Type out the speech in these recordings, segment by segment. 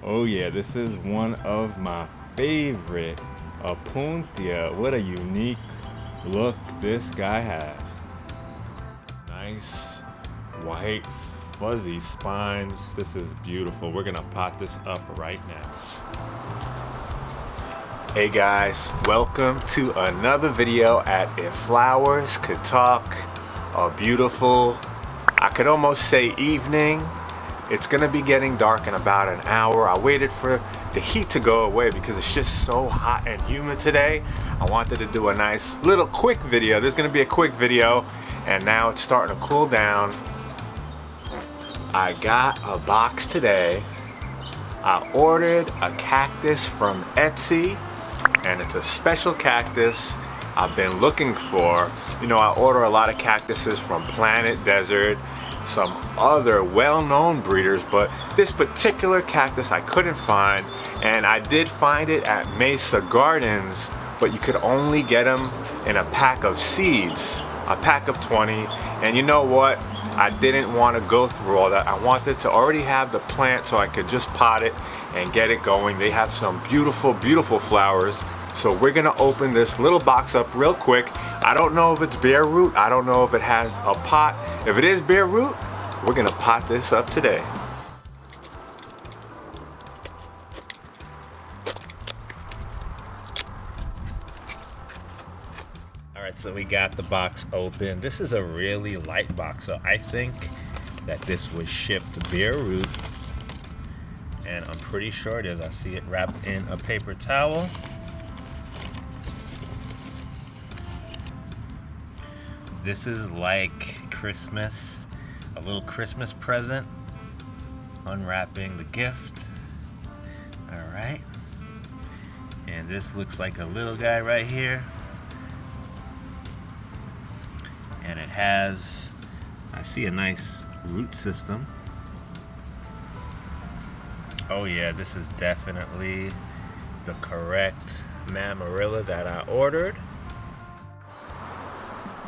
Oh yeah, this is one of my favorite opuntia. What a unique look this guy has. Nice white fuzzy spines. This is beautiful. We're gonna pot this up right now. Hey guys, welcome to another video at If Flowers Could Talk. A beautiful, I could almost say evening. It's gonna be getting dark in about an hour. I waited for the heat to go away because it's just so hot and humid today. I wanted to do a nice little quick video. There's gonna be a quick video, and now it's starting to cool down. I got a box today. I ordered a cactus from Etsty, and it's a special cactus I've been looking for. You know, I order a lot of cactuses from Planet Desert, some other well-known breeders, but this particular cactus I couldn't find, and I did find it at Mesa Gardens, but you could only get them in a pack of seeds, a pack of 20. And you know what? I didn't want to go through all that. I wanted to already have the plant so I could just pot it and get it going. They have some beautiful, beautiful flowers. So we're gonna open this little box up real quick. I don't know if it's bare root. I don't know if it has a pot. If it is bare root, we're gonna pot this up today. All right, so we got the box open. This is a really light box, so I think that this was shipped bare root, and I'm pretty sure it is. I see it wrapped in a paper towel. This is like Christmas, a little Christmas present, unwrapping the gift. All right, and this looks like a little guy right here. And it has, I see a nice root system. Oh yeah, this is definitely the correct Mammillaria that I ordered.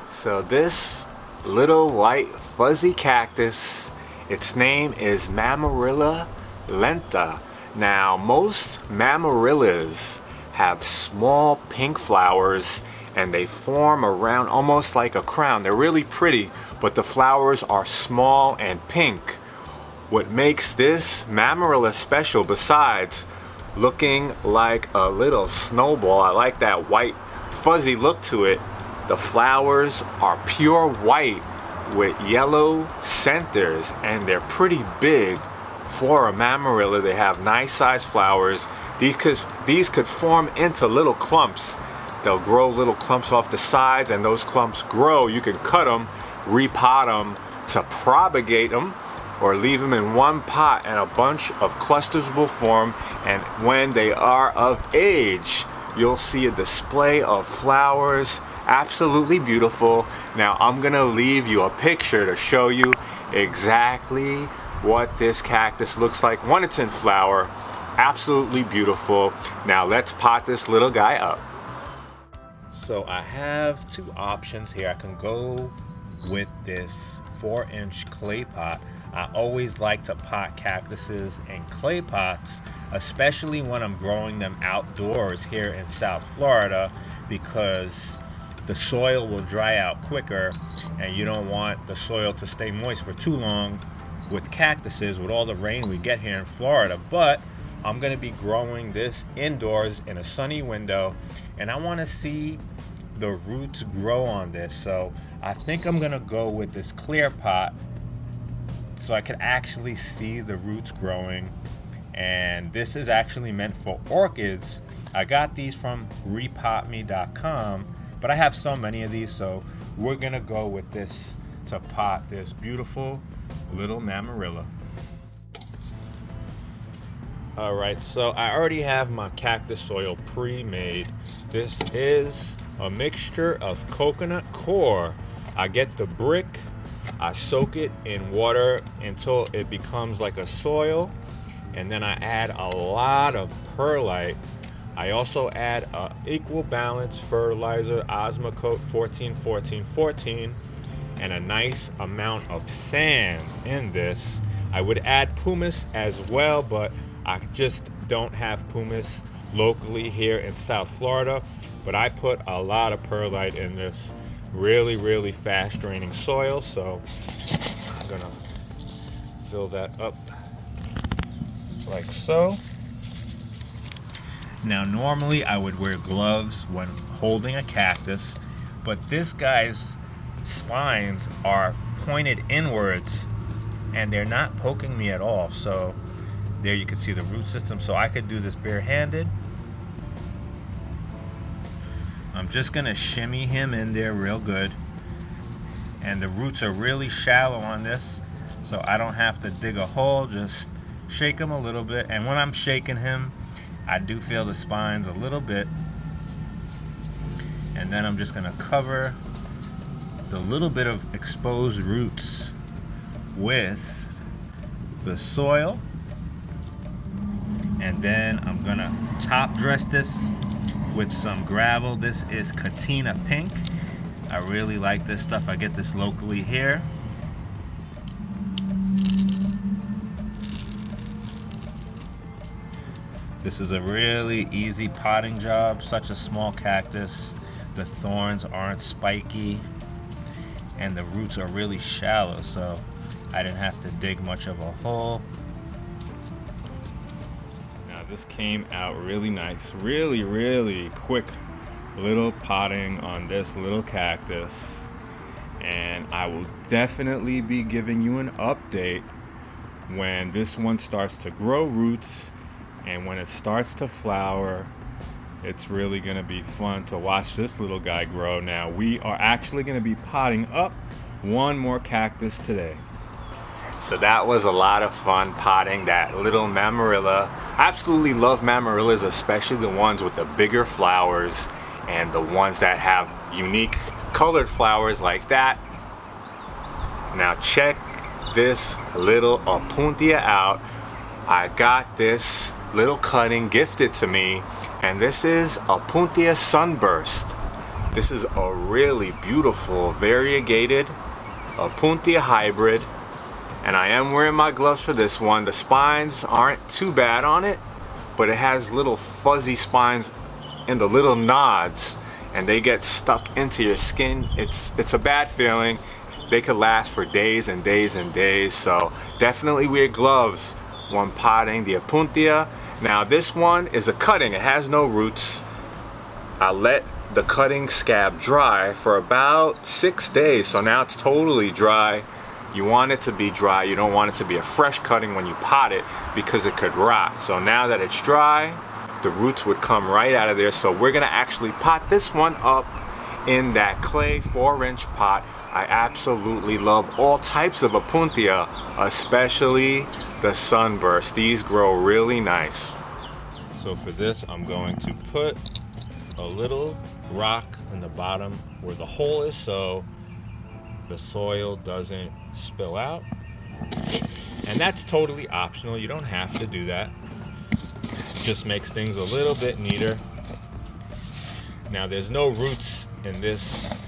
So this little white fuzzy cactus, its name is Mammillaria Lenta. Now most Mammillarias have small pink flowers, and they form around almost like a crown. They're really pretty, but the flowers are small and pink. What makes this Mammillaria special, besides looking like a little snowball, I like that white fuzzy look to it, the flowers are pure white with yellow centers, and they're pretty big for a Mammillaria. They have nice sized flowers. These could form into little clumps. They'll grow little clumps off the sides, and those clumps grow. You can cut them, repot them to propagate them, or leave them in one pot, and a bunch of clusters will form. And when they are of age, you'll see a display of flowers. Absolutely beautiful. Now I'm gonna leave you a picture to show you exactly what this cactus looks like when it's in flower. Absolutely beautiful. Now let's pot this little guy up. So I have two options here. I can go with this 4-inch clay pot. I always like to pot cactuses in clay pots, especially when I'm growing them outdoors here in South Florida, because the soil will dry out quicker, and you don't want the soil to stay moist for too long with cactuses with all the rain we get here in Florida. But I'm gonna be growing this indoors in a sunny window, and I wanna see the roots grow on this. So I think I'm gonna go with this clear pot so I can actually see the roots growing. And this is actually meant for orchids. I got these from repotme.com, but I have so many of these, so we're gonna go with this to pot this beautiful little Mammillaria. All right, so I already have my cactus soil pre-made. This is a mixture of coconut core. I get the brick, I soak it in water until it becomes like a soil, and then I add a lot of perlite. I also add a equal balance fertilizer, Osmocote 14-14-14, and a nice amount of sand in this. I would add pumice as well, but I just don't have pumice locally here in South Florida, but I put a lot of perlite in this really fast draining soil, so I'm gonna fill that up like so. Now normally I would wear gloves when holding a cactus, but this guy's spines are pointed inwards and they're not poking me at all. So there you can see the root system, so I could do this barehanded. I'm just gonna shimmy him in there real good, and the roots are really shallow on this, so I don't have to dig a hole, just shake him a little bit. And when I'm shaking him, I do feel the spines a little bit, and then I'm just gonna cover the little bit of exposed roots with the soil, and then I'm gonna top dress this with some gravel. This is Katina Pink. I really like this stuff. I get this locally here. This is a really easy potting job. Such a small cactus. The thorns aren't spiky and the roots are really shallow, so I didn't have to dig much of a hole. Now this came out really nice. Really quick little potting on this little cactus, and I will definitely be giving you an update when this one starts to grow roots and when it starts to flower. It's really gonna be fun to watch this little guy grow. Now we are actually gonna be potting up one more cactus today. So that was a lot of fun potting that little Mammillaria. I absolutely love Mammillaries, especially the ones with the bigger flowers and the ones that have unique colored flowers like that. Now check this little opuntia out. I got this little cutting gifted to me, and this is opuntia sunburst. This is a really beautiful variegated opuntia hybrid, and I am wearing my gloves for this one. The spines aren't too bad on it, but it has little fuzzy spines in the little nods, and they get stuck into your skin. It's a bad feeling. They could last for days and days and days, so definitely wear gloves when potting the opuntia. Now this one is a cutting, it has no roots. I let the cutting scab dry for about 6 days, so now it's totally dry. You want it to be dry, you don't want it to be a fresh cutting when you pot it because it could rot. So now that it's dry, the roots would come right out of there. So we're gonna actually pot this one up in that clay 4-inch pot. I absolutely love all types of opuntia, especially the sunburst. These grow really nice. So for this, I'm going to put a little rock in the bottom where the hole is so the soil doesn't spill out. And that's totally optional. You don't have to do that. It just makes things a little bit neater. Now there's no roots in this.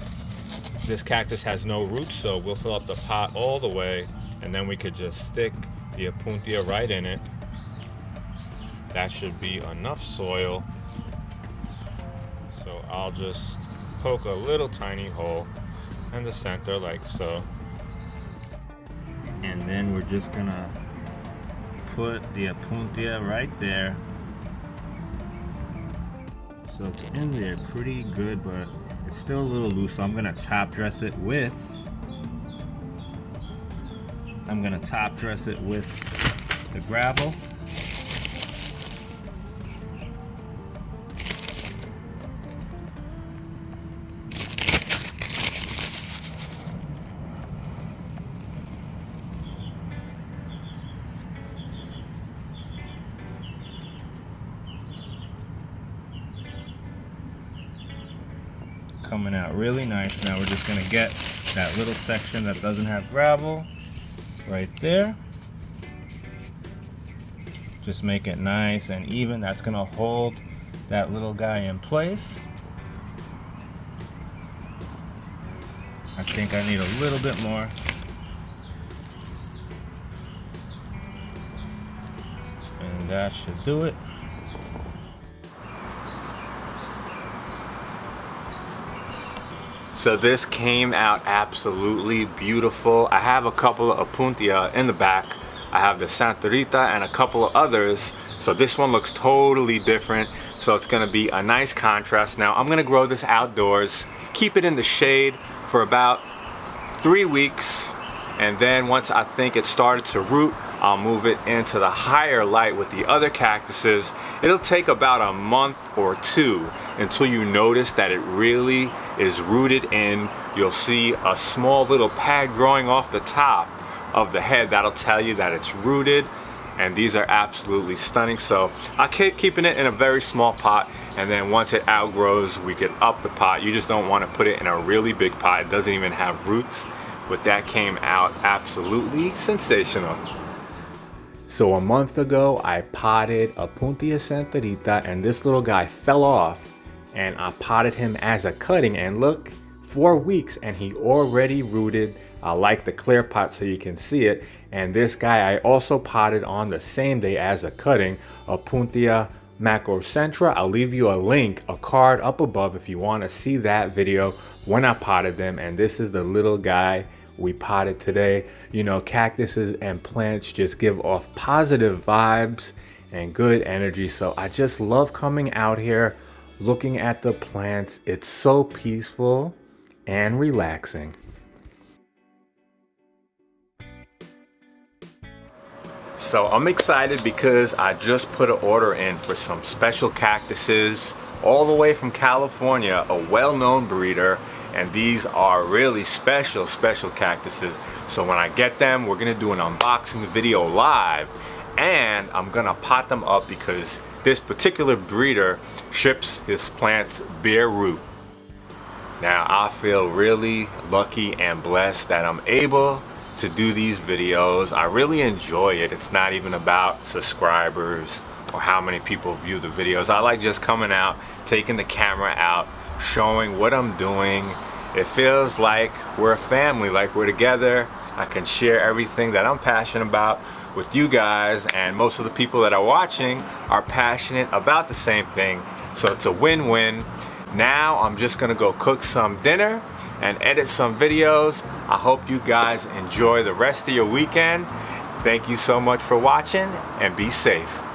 This cactus has no roots, so we'll fill up the pot all the way, and then we could just stick the opuntia right in it. That should be enough soil. So I'll just poke a little tiny hole in the center like so. And then we're just gonna put the opuntia right there. So it's in there pretty good, but it's still a little loose, so I'm gonna top dress it with the gravel. Coming out really nice. Now we're just gonna get that little section that doesn't have gravel right there. Just make it nice and even. That's gonna hold that little guy in place. I think I need a little bit more. And and that should do it. So this came out absolutely beautiful. I have a couple of opuntia in the back. I have the Santa Rita and a couple of others. So this one looks totally different. So it's gonna be a nice contrast. Now I'm gonna grow this outdoors, keep it in the shade for about 3 weeks. And then once I think it started to root, I'll move it into the higher light with the other cactuses. It'll take about a month or two until you notice that it really is rooted in. You'll see a small little pad growing off the top of the head. That'll tell you that it's rooted. And these are absolutely stunning. So I keep keeping it in a very small pot, and then once it outgrows, we can up the pot. You just don't want to put it in a really big pot. It doesn't even have roots, but that came out absolutely sensational. So a month ago, I potted opuntia Santa Rita, and this little guy fell off, and I potted him as a cutting, and look, 4 weeks and he already rooted. I like the clear pot so you can see it. And this guy I also potted on the same day as a cutting, opuntia macrocentra. I'll leave you a link, a card up above if you want to see that video when I potted them. And this is the little guy we potted today. You know, cactuses and plants just give off positive vibes and good energy. So I just love coming out here, looking at the plants. It's so peaceful and relaxing. So I'm excited because I just put an order in for some special cactuses all the way from California, a well-known breeder, and these are really special cactuses. So when I get them, we're gonna do an unboxing video live, and I'm gonna pot them up because this particular breeder ships his plants bare root. Now I feel really lucky and blessed that I'm able to do these videos. I really enjoy it. It's not even about subscribers or how many people view the videos. I like just coming out, taking the camera out, showing what I'm doing. It feels like we're a family, like we're together. I can share everything that I'm passionate about with you guys, and most of the people that are watching are passionate about the same thing. So it's a win-win. Now I'm just gonna go cook some dinner and edit some videos. I hope you guys enjoy the rest of your weekend. Thank you so much for watching, and be safe.